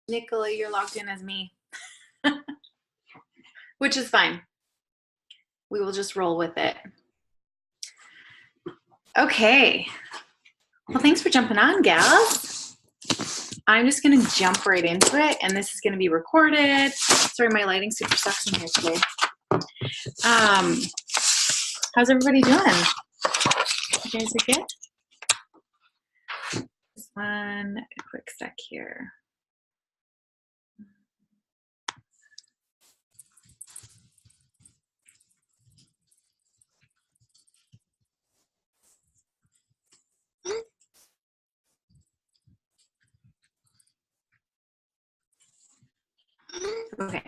Nicola, you're logged in as me, which is fine. We will just roll with it. Okay. Well, thanks for jumping on, gals. I'm just going to jump right into it, and this is going to be recorded. Sorry, my lighting super sucks in here today. How's everybody doing? You guys are good? Just one quick sec here. Okay.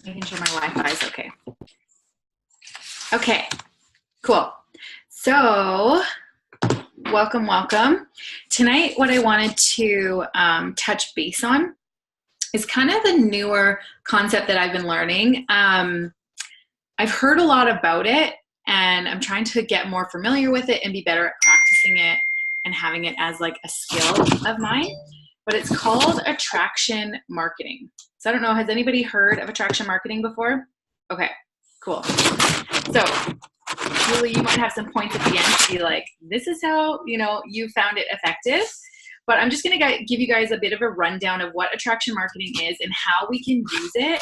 Making sure my Wi-Fi is okay. Okay, cool. So, welcome. Tonight, what I wanted to touch base on is kind of the newer concept that I've been learning. I've heard a lot about it, and I'm trying to get more familiar with it and be better at practicing it and having it as like a skill of mine. But it's called attraction marketing. So I don't know, has anybody heard of attraction marketing before? Okay, cool. So Julie, you might have some points at the end to be like, this is how, you found it effective. But I'm just going to give you guys a bit of a rundown of what attraction marketing is and how we can use it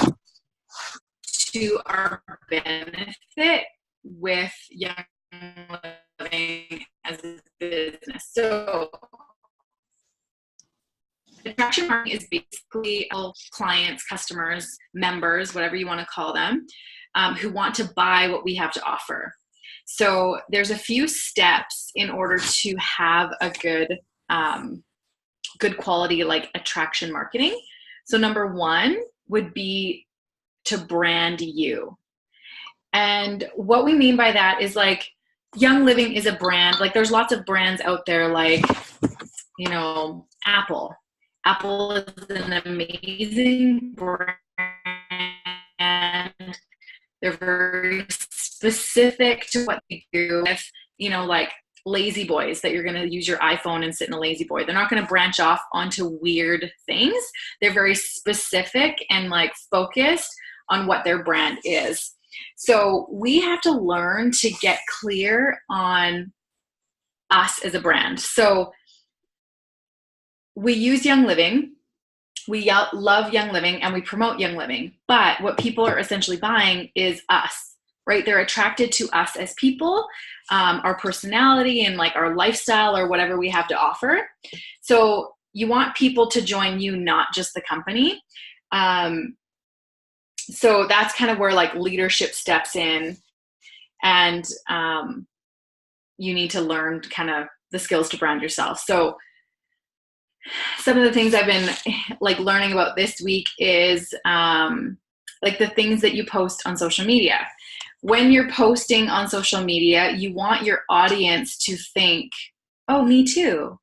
to our benefit with Young Living as a business. So attraction marketing is basically all clients, customers, members, whatever you want to call them, who want to buy what we have to offer. So there's a few steps in order to have a good quality like attraction marketing. So number one would be to brand you. And what we mean by that is like Young Living is a brand. Like there's lots of brands out there like, Apple. Apple is an amazing brand. They're very specific to what they do. If, like lazy boys, that you're going to use your iPhone and sit in a lazy boy. They're not going to branch off onto weird things. They're very specific and like focused on what their brand is. So we have to learn to get clear on us as a brand. So we use Young Living. We love Young Living and we promote Young Living. But what people are essentially buying is us, right? They're attracted to us as people, our personality and like our lifestyle or whatever we have to offer. So you want people to join you, not just the company. So that's kind of where like leadership steps in, and you need to learn kind of the skills to brand yourself. So some of the things I've been like learning about this week is like the things that you post on social media. When you're posting on social media, you want your audience to think, oh, me too.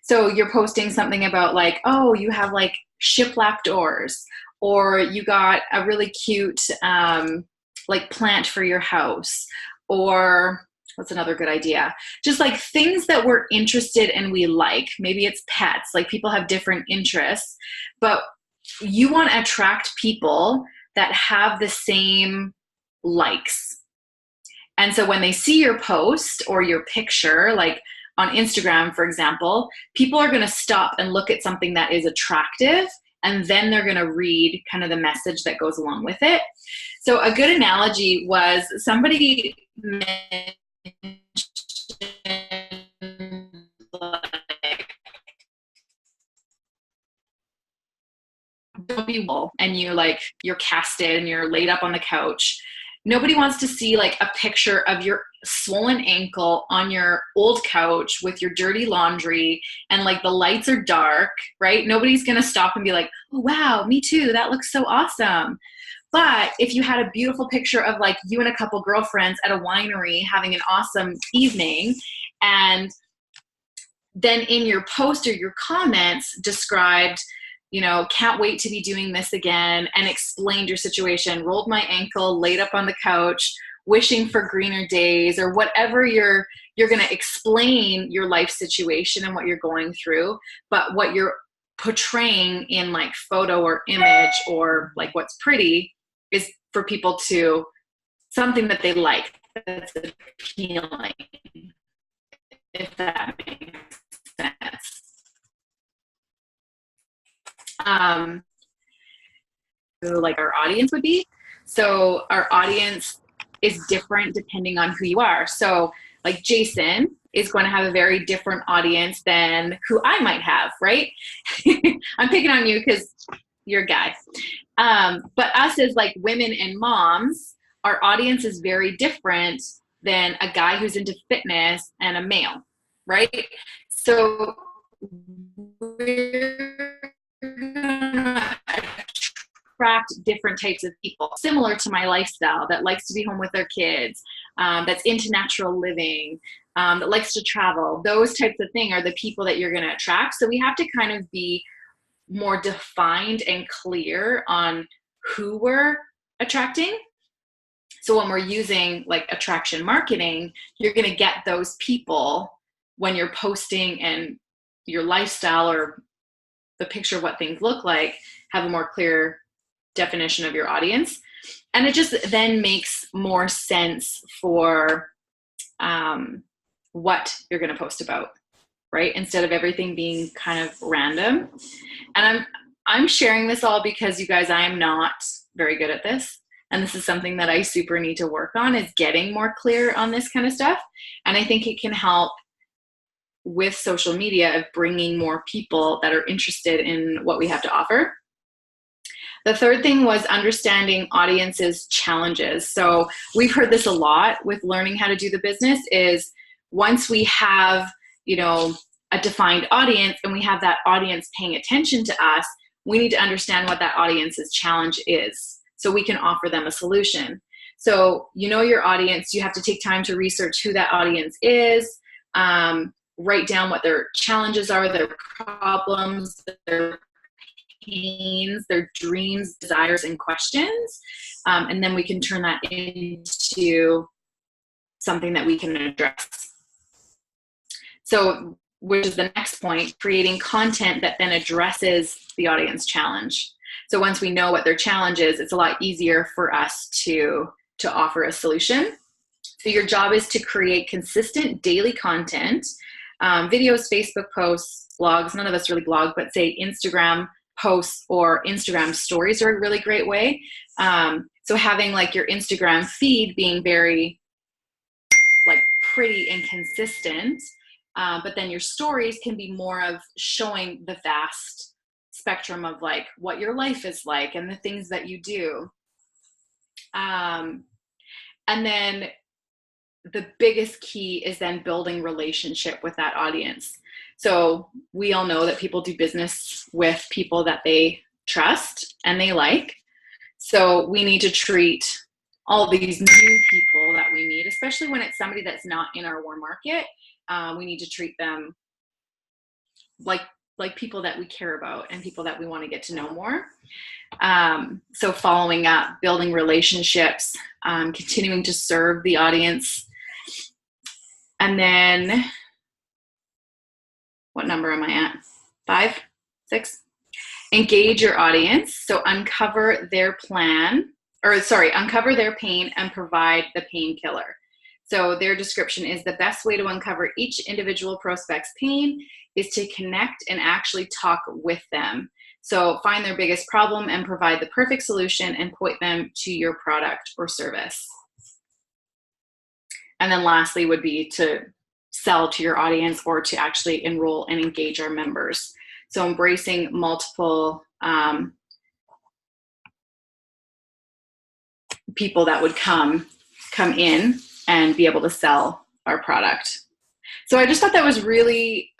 So you're posting something about like, oh, you have like shiplap doors, or you got a really cute like plant for your house, or what's another good idea? Just like things that we're interested in, we like. Maybe it's pets, like people have different interests, but you want to attract people that have the same likes. And so when they see your post or your picture, like on Instagram, for example, people are going to stop and look at something that is attractive, and then they're going to read kind of the message that goes along with it. So a good analogy was somebody mentioned don't be wool, and you're casted and you're laid up on the couch. Nobody wants to see like a picture of your swollen ankle on your old couch with your dirty laundry and like the lights are dark, right? Nobody's going to stop and be like, oh, wow, me too. That looks so awesome. But if you had a beautiful picture of like you and a couple girlfriends at a winery having an awesome evening, and then in your post or your comments described, can't wait to be doing this again, and explained your situation, rolled my ankle, laid up on the couch, wishing for greener days, or whatever you're going to explain your life situation and what you're going through. But what you're portraying in like photo or image or like what's pretty is for people to something that they like, that's appealing, if that makes sense. So like our audience would be. So our audience is different depending on who you are. So like Jason is going to have a very different audience than who I might have, right? I'm picking on you because you're a guy. But us as like women and moms, our audience is very different than a guy who's into fitness and a male, right? So we're gonna attract different types of people similar to my lifestyle, that likes to be home with their kids, that's into natural living, that likes to travel. Those types of things are the people that you're going to attract. So we have to kind of be more defined and clear on who we're attracting. So when we're using like attraction marketing, you're going to get those people when you're posting, and your lifestyle or the picture of what things look like have a more clear definition of your audience. And it just then makes more sense for what you're going to post about, right? Instead of everything being kind of random. And I'm sharing this all because, you guys, I am not very good at this. And this is something that I super need to work on, is getting more clear on this kind of stuff. And I think it can help with social media of bringing more people that are interested in what we have to offer. The third thing was understanding audiences' challenges. So we've heard this a lot with learning how to do the business, is once we have, you know, a defined audience and we have that audience paying attention to us, we need to understand what that audience's challenge is so we can offer them a solution. So you know your audience, you have to take time to research who that audience is, write down what their challenges are, their problems, their pains, their dreams, desires, and questions. And then we can turn that into something that we can address. So, which is the next point, creating content that then addresses the audience challenge. So once we know what their challenge is, it's a lot easier for us to offer a solution. So your job is to create consistent daily content, videos, Facebook posts, blogs. None of us really blog, but say Instagram posts or Instagram stories are a really great way. So having like your Instagram feed being very like pretty and consistent, but then your stories can be more of showing the vast spectrum of like what your life is like and the things that you do. And then the biggest key is then building relationship with that audience. So we all know that people do business with people that they trust and they like. So we need to treat all these new people that we meet, especially when it's somebody that's not in our warm market. We need to treat them like people that we care about and people that we want to get to know more. So following up, building relationships, continuing to serve the audience. And then, what number am I at? 5, 6? Engage your audience. So uncover their pain and provide the painkiller. So their description is the best way to uncover each individual prospect's pain is to connect and actually talk with them. So find their biggest problem and provide the perfect solution and point them to your product or service. And then lastly would be to sell to your audience or to actually enroll and engage our members. So embracing multiple people that would come in and be able to sell our product. So I just thought that was really,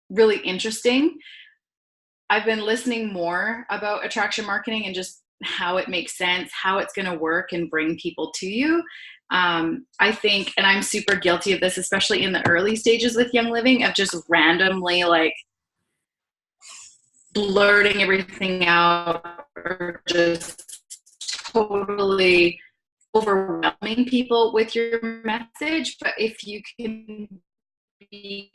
really interesting. I've been listening more about attraction marketing and just how it makes sense, how it's going to work and bring people to you. I think, and I'm super guilty of this, especially in the early stages with Young Living, of just randomly like blurting everything out or just totally overwhelming people with your message. But if you can be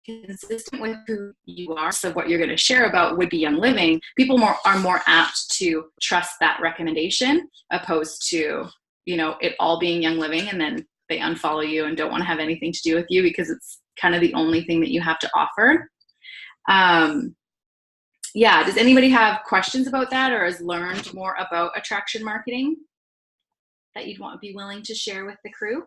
consistent with who you are, so what you're going to share about would be Young Living, people are more apt to trust that recommendation opposed to, it all being Young Living and then they unfollow you and don't want to have anything to do with you because it's kind of the only thing that you have to offer. Yeah, does anybody have questions about that or has learned more about attraction marketing that you'd want to be willing to share with the crew?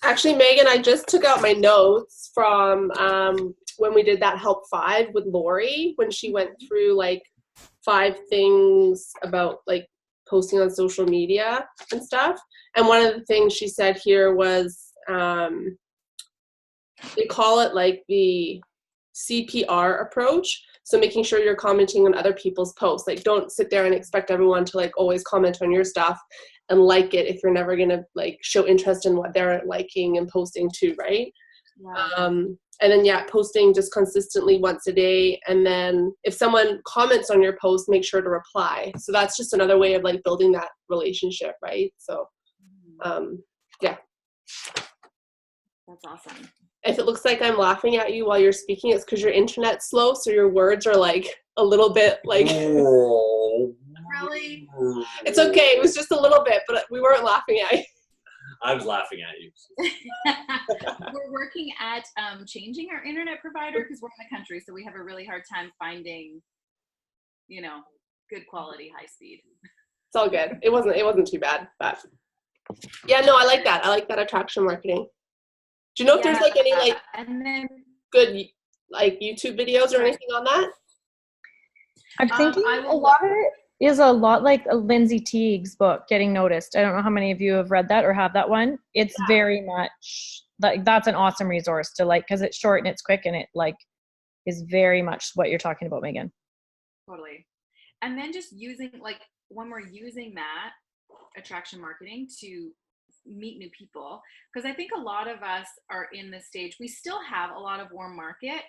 Actually, Megan, I just took out my notes from when we did that Help 5 with Lori, when she went through like 5 things about like posting on social media and stuff. And one of the things she said here was they call it like the CPR approach. So making sure you're commenting on other people's posts. Like, don't sit there and expect everyone to like always comment on your stuff and like it if you're never gonna like show interest in what they're liking and posting too, right? Yeah. And then posting just consistently once a day. And then if someone comments on your post, make sure to reply. So that's just another way of like building that relationship, right? So yeah. That's awesome. If it looks like I'm laughing at you while you're speaking, it's because your internet's slow, so your words are like a little bit like. Really? It's okay. It was just a little bit, but we weren't laughing at you. I was laughing at you. We're working at changing our internet provider because we're in the country, so we have a really hard time finding, good quality, high speed. It's all good. It wasn't too bad, but yeah, no, I like that. I like that attraction marketing. Do you know if there's like any like good like YouTube videos or anything on that? I'm thinking a lot of it is a lot like Lindsay Teague's book, Getting Noticed. I don't know how many of you have read that or have that one. It's very much like that's an awesome resource to like because it's short and it's quick and it like is very much what you're talking about, Megan. Totally. And then just using like when we're using that attraction marketing to meet new people, because I think a lot of us are in this stage, we still have a lot of warm market,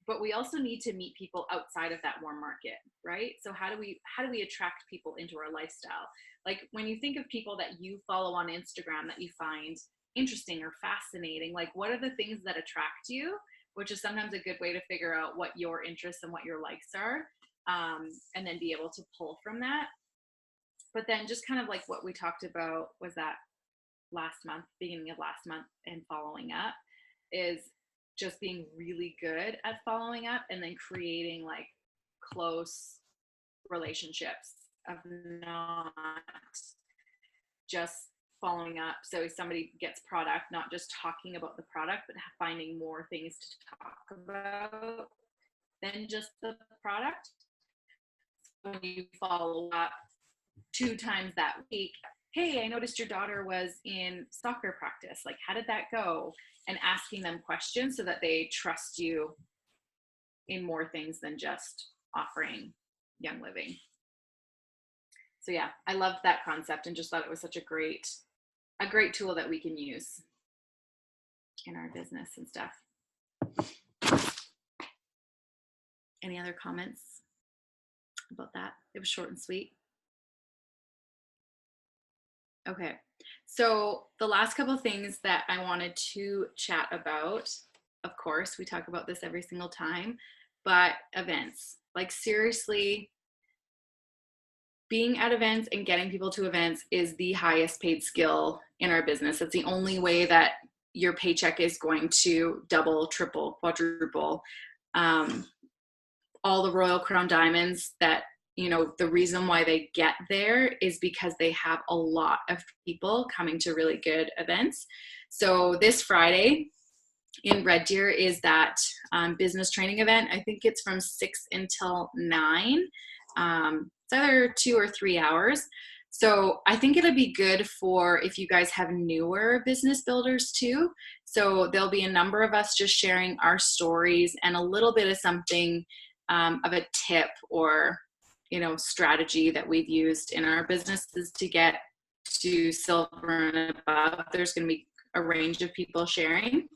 but we also need to meet people outside of that warm market, right? So how do we attract people into our lifestyle? Like when you think of people that you follow on Instagram that you find interesting or fascinating, like what are the things that attract you, which is sometimes a good way to figure out what your interests and what your likes are, and then be able to pull from that. But then just kind of like what we talked about was that beginning of last month and following up is just being really good at following up and then creating like close relationships of not just following up. So if somebody gets product, not just talking about the product, but finding more things to talk about than just the product. When you follow up 2 times that week, hey, I noticed your daughter was in soccer practice. Like, how did that go? And asking them questions so that they trust you in more things than just offering Young Living. So yeah, I loved that concept and just thought it was such a great tool that we can use in our business and stuff. Any other comments about that? It was short and sweet. Okay, so the last couple of things that I wanted to chat about, of course, we talk about this every single time, but events. Like seriously, being at events and getting people to events is the highest paid skill in our business. It's the only way that your paycheck is going to double, triple, quadruple. All the Royal Crown Diamonds that the reason why they get there is because they have a lot of people coming to really good events. So this Friday in Red Deer is that business training event. I think it's from 6 until 9. It's either 2 or 3 hours. So I think it'll be good for if you guys have newer business builders too. So there'll be a number of us just sharing our stories and a little bit of something of a tip or strategy that we've used in our businesses to get to silver and above. There's going to be a range of people sharing.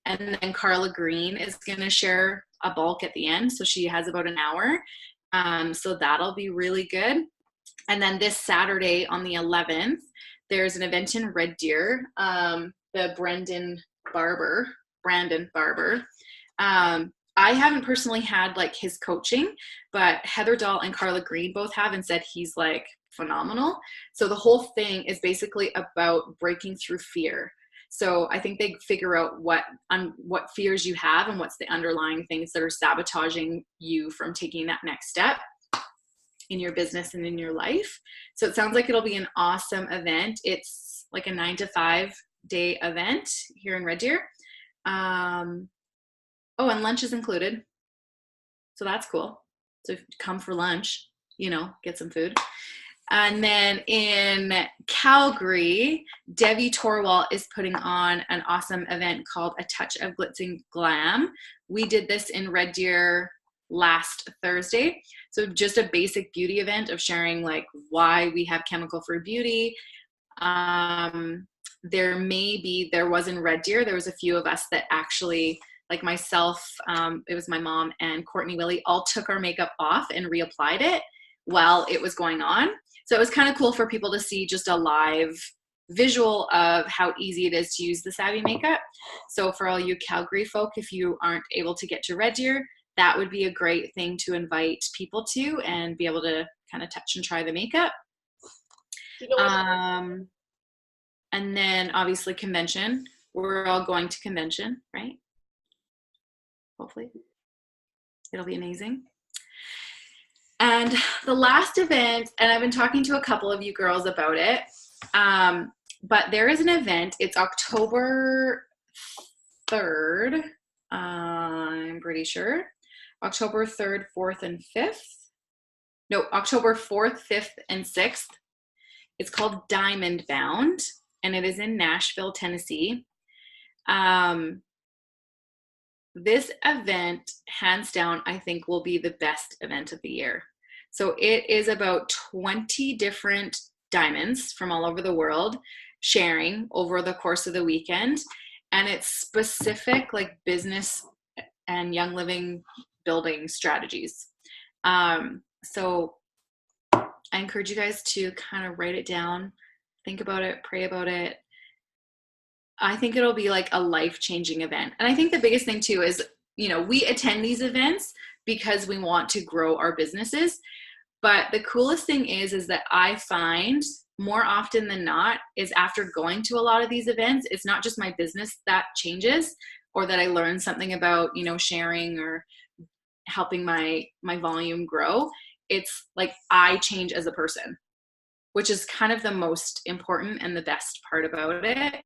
And then Carla Green is going to share a bulk at the end. So she has about an hour. So that'll be really good. And then this Saturday on the 11th, there's an event in Red Deer. the Brandon Barber. I haven't personally had like his coaching, but Heather Dahl and Carla Green both have and said he's like phenomenal. So the whole thing is basically about breaking through fear. So I think they figure out what fears you have and what's the underlying things that are sabotaging you from taking that next step in your business and in your life. So it sounds like it'll be an awesome event. It's like a 9 to 5 day event here in Red Deer. Oh, and lunch is included. So that's cool. So come for lunch, get some food. And then in Calgary, Devi Torwal is putting on an awesome event called A Touch of Glitz and Glam. We did this in Red Deer last Thursday. So just a basic beauty event of sharing like why we have chemical-free beauty. There was in Red Deer, there was a few of us that actually, like myself, it was my mom and Courtney Willie, all took our makeup off and reapplied it while it was going on. So it was kind of cool for people to see just a live visual of how easy it is to use the Savvy makeup. So for all you Calgary folk, if you aren't able to get to Red Deer, that would be a great thing to invite people to and be able to kind of touch and try the makeup. And then obviously convention. We're all going to convention, right? Hopefully. It'll be amazing. And the last event, and I've been talking to a couple of you girls about it, but there is an event. It's October 3rd, I'm pretty sure. October 3rd, 4th, and 5th. No, October 4th, 5th, and 6th. It's called Diamond Bound, and it is in Nashville, Tennessee. This event, hands down, I think will be the best event of the year. So it is about 20 different diamonds from all over the world sharing over the course of the weekend. And it's specific like business and young living building strategies. So I encourage you guys to kind of write it down, think about it, pray about it. I think it'll be like a life-changing event. And I think the biggest thing too is, we attend these events because we want to grow our businesses. But the coolest thing is that I find more often than not is after going to a lot of these events, it's not just my business that changes or that I learn something about, sharing or helping my volume grow. It's like I change as a person, which is kind of the most important and the best part about it.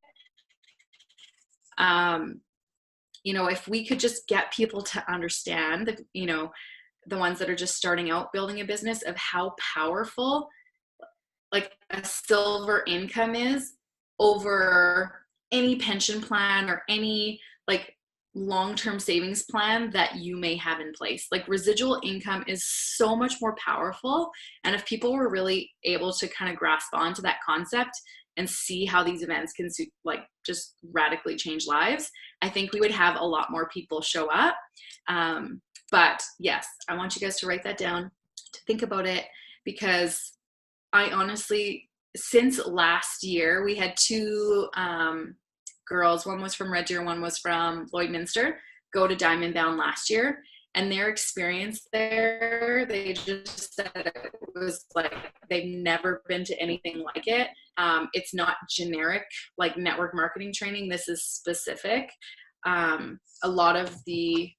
If we could just get people to understand that, the ones that are just starting out building a business, of how powerful like a silver income is over any pension plan or any like long-term savings plan that you may have in place. Like residual income is so much more powerful. And if people were really able to kind of grasp onto that concept and see how these events can like just radically change lives, I think we would have a lot more people show up. But yes, I want you guys to write that down, to think about it, because I honestly, since last year, we had two girls, one was from Red Deer, one was from Lloydminster, go to Diamond Bound last year. And their experience there, they just said it was like they've never been to anything like it. It's not generic like network marketing training. This is specific. A lot of the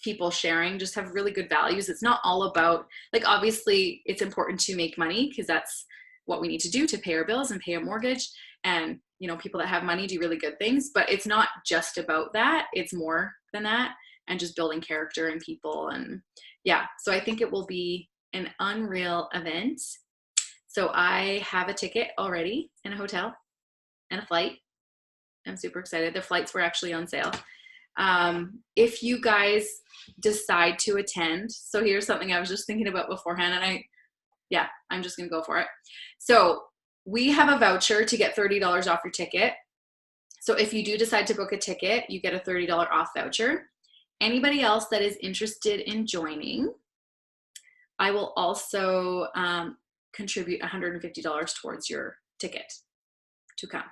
people sharing just have really good values. It's not all about, like, obviously it's important to make money because that's what we need to do to pay our bills and pay a mortgage. And, people that have money do really good things, but it's not just about that. It's more than that. And just building character and people. And yeah, so I think it will be an unreal event. So I have a ticket already and a hotel and a flight. I'm super excited. The flights were actually on sale. If you guys decide to attend, so here's something I was just thinking about beforehand, and I'm just going to go for it. So we have a voucher to get $30 off your ticket. So if you do decide to book a ticket, you get a $30 off voucher. Anybody else that is interested in joining, I will also contribute $150 towards your ticket to come.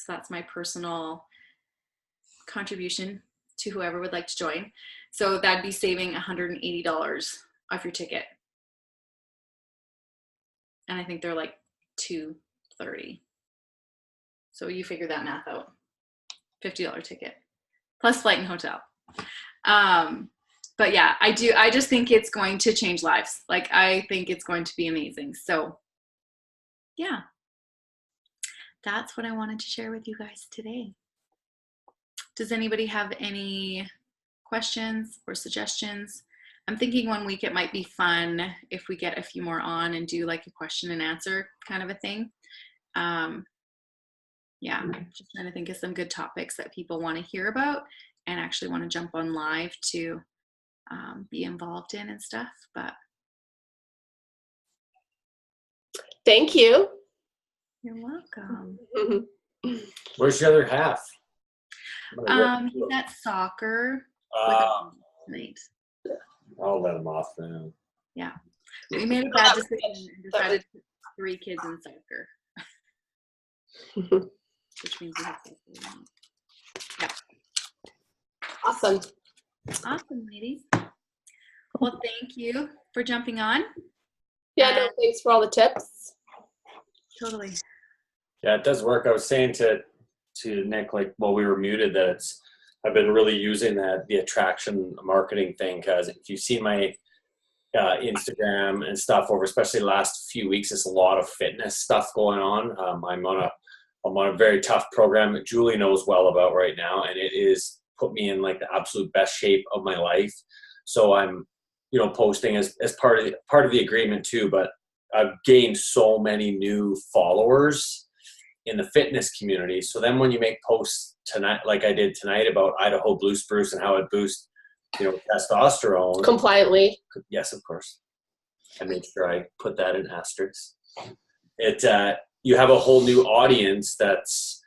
So that's my personal contribution to whoever would like to join. So that'd be saving $180 off your ticket. And I think they're like $230. So you figure that math out. $50 ticket plus flight and hotel. But yeah, I just think it's going to change lives. Like, I think it's going to be amazing. So yeah, that's what I wanted to share with you guys today. Does anybody have any questions or suggestions? I'm thinking one week it might be fun if we get a few more on and do like a question and answer kind of a thing. Yeah, just trying to think of some good topics that people want to hear about and actually want to jump on live to be involved in and stuff. But thank you. You're welcome. Where's the other half? He's at soccer tonight. I'll let him off now. Yeah, we made a bad decision and decided to put 3 kids in soccer. Which means we have to. Yeah. Awesome. Awesome, ladies. Well, thank you for jumping on. Yeah, no, thanks for all the tips. Totally. Yeah, it does work. I was saying to Nick, like, while we were muted, that I've been really using the attraction marketing thing, because if you've seen my Instagram and stuff over, especially the last few weeks, there's a lot of fitness stuff going on. I'm on a very tough program that Julie knows well about right now, and it is put me in like the absolute best shape of my life. So I'm, posting as part of the agreement too, but I've gained so many new followers in the fitness community. So then when you make posts tonight, like I did tonight about Idaho Blue Spruce and how it boosts, testosterone. Compliantly. Yes, of course. I made sure I put that in asterisks. You have a whole new audience that's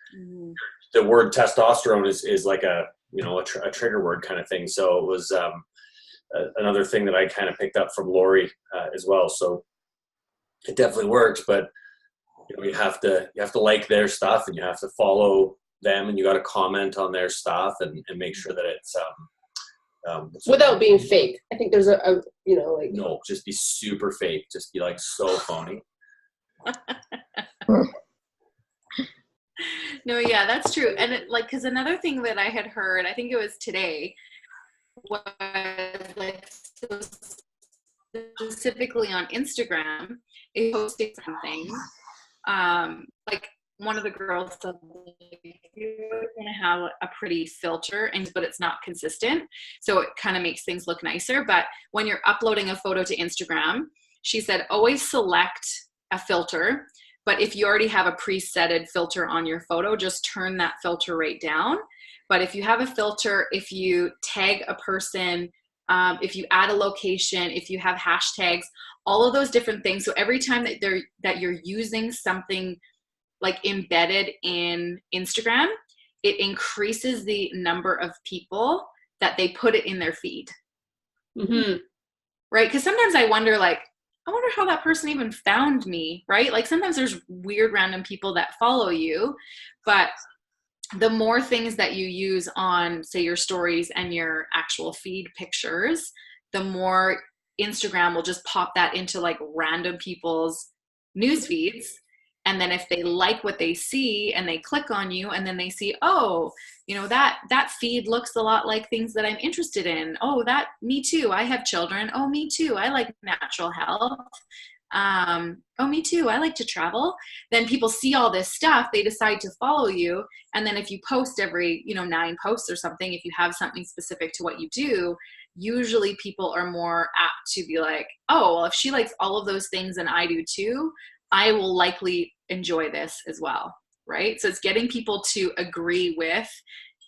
the word testosterone is like a trigger word kind of thing. So it was another thing that I kind of picked up from Lori as well. So it definitely works, but you have to like their stuff, and you have to follow them, and you got to comment on their stuff and make sure that it's without being fake. I think there's no, just be super fake, just be like so phony. No, yeah, that's true. And because another thing that I had heard, I think it was today, was like, so specifically on Instagram, is posting something. Like one of the girls said, you're going to have a pretty filter, but it's not consistent. So it kind of makes things look nicer. But when you're uploading a photo to Instagram, she said, always select a filter. But if you already have a presetted filter on your photo, just turn that filter rate down. But if you have a filter, if you tag a person, if you add a location, if you have hashtags, all of those different things. So every time that you're using something like embedded in Instagram, it increases the number of people that they put it in their feed. Mm-hmm. Right? Because sometimes I wonder how that person even found me, right? Like sometimes there's weird random people that follow you, but the more things that you use on, say, your stories and your actual feed pictures, the more Instagram will just pop that into like random people's news feeds. And then if they like what they see and they click on you and then they see, oh, that feed looks a lot like things that I'm interested in. Oh, me too. I have children. Oh, me too. I like natural health. Oh, me too. I like to travel. Then people see all this stuff. They decide to follow you. And then if you post every, 9 posts or something, if you have something specific to what you do, usually people are more apt to be like, oh, well, if she likes all of those things and I do too, I will likely enjoy this as well, right? So it's getting people to agree with,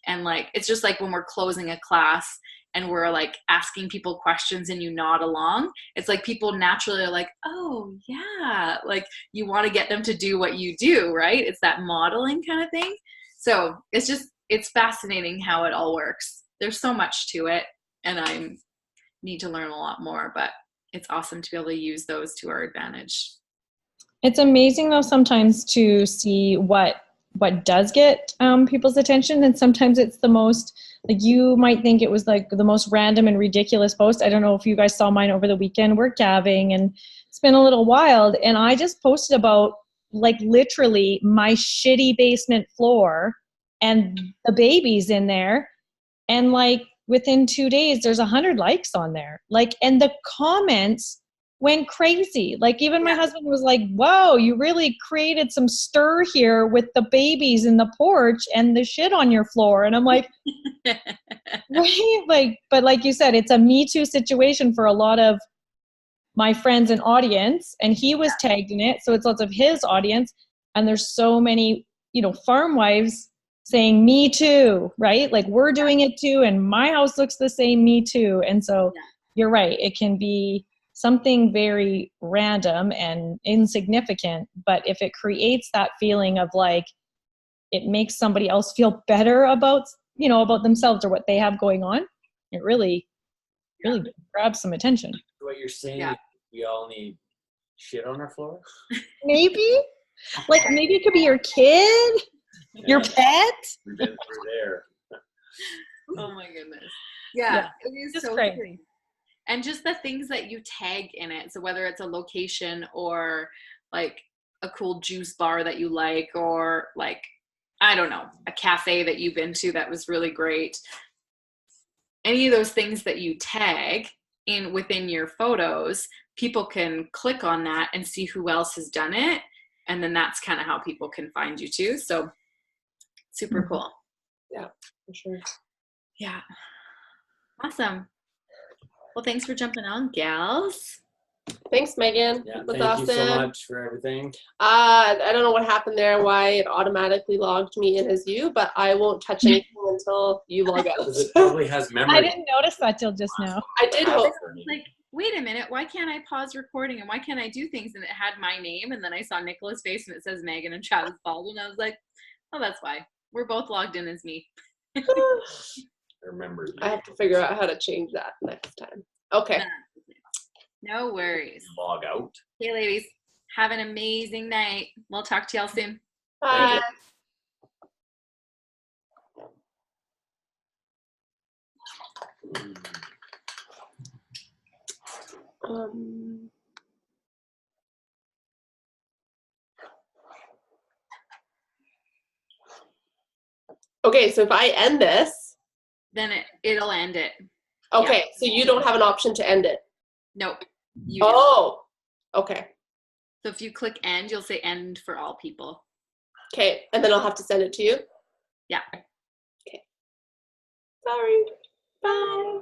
and like, it's just like when we're closing a class and we're like asking people questions and you nod along, it's like people naturally are like, oh yeah, like you want to get them to do what you do, right? It's that modeling kind of thing. So it's fascinating how it all works. There's so much to it, and I need to learn a lot more, but it's awesome to be able to use those to our advantage. It's amazing though sometimes to see what what does get people's attention, and sometimes it's the most, like, you might think it was like the most random and ridiculous post. I don't know if you guys saw mine over the weekend. We're calving and it's been a little wild, and I just posted about like literally my shitty basement floor and the babies in there, and like within 2 days there's 100 likes on there, like, and the comments went crazy. Like, even my husband was like, whoa, you really created some stir here with the babies in the porch and the shit on your floor. And I'm like, right? Like, but like you said, it's a Me Too situation for a lot of my friends and audience, and he was tagged in it, so it's lots of his audience. And there's so many, you know, farm wives saying me too, right? Like, we're doing it too, and my house looks the same, me too. And so you're right, it can be something very random and insignificant, but if it creates that feeling of like, it makes somebody else feel better about, you know, about themselves or what they have going on, it really grabs some attention. What you're saying is we all need shit on our floor? Maybe. Like, maybe it could be your kid, your pet. We're there. Oh my goodness. Yeah, it is just so crazy. crazy. And just the things that you tag in it. So whether it's a location or like a cool juice bar that you like, or like, I don't know, a cafe that you've been to that was really great. Any of those things that you tag in within your photos, people can click on that and see who else has done it. And then that's kind of how people can find you too. So super cool. Yeah, for sure. Yeah. Awesome. Well, thanks for jumping on, gals. Thanks, Megan. Yeah, That's thank awesome. you so much for everything. I don't know what happened there, why it automatically logged me in as you, but I won't touch anything until you log out. Because it probably has memory. I didn't notice that till just now. I did hope. Like, wait a minute, why can't I pause recording and why can't I do things? And it had my name, and then I saw Nicola's face and it says Megan and Travis Baldwin. I was like, oh, that's why. We're both logged in as me. Remember. I have to figure out how to change that next time. Okay. No worries. Log out. Okay, ladies, have an amazing night. We'll talk to y'all soon. Bye. Okay, so if I end this, then it'll end it. okay, so you don't have an option to end it. Nope. You do. Oh, okay. So if you click end, you'll say end for all people. Okay, and then I'll have to send it to you? Yeah. Okay. Sorry. Bye.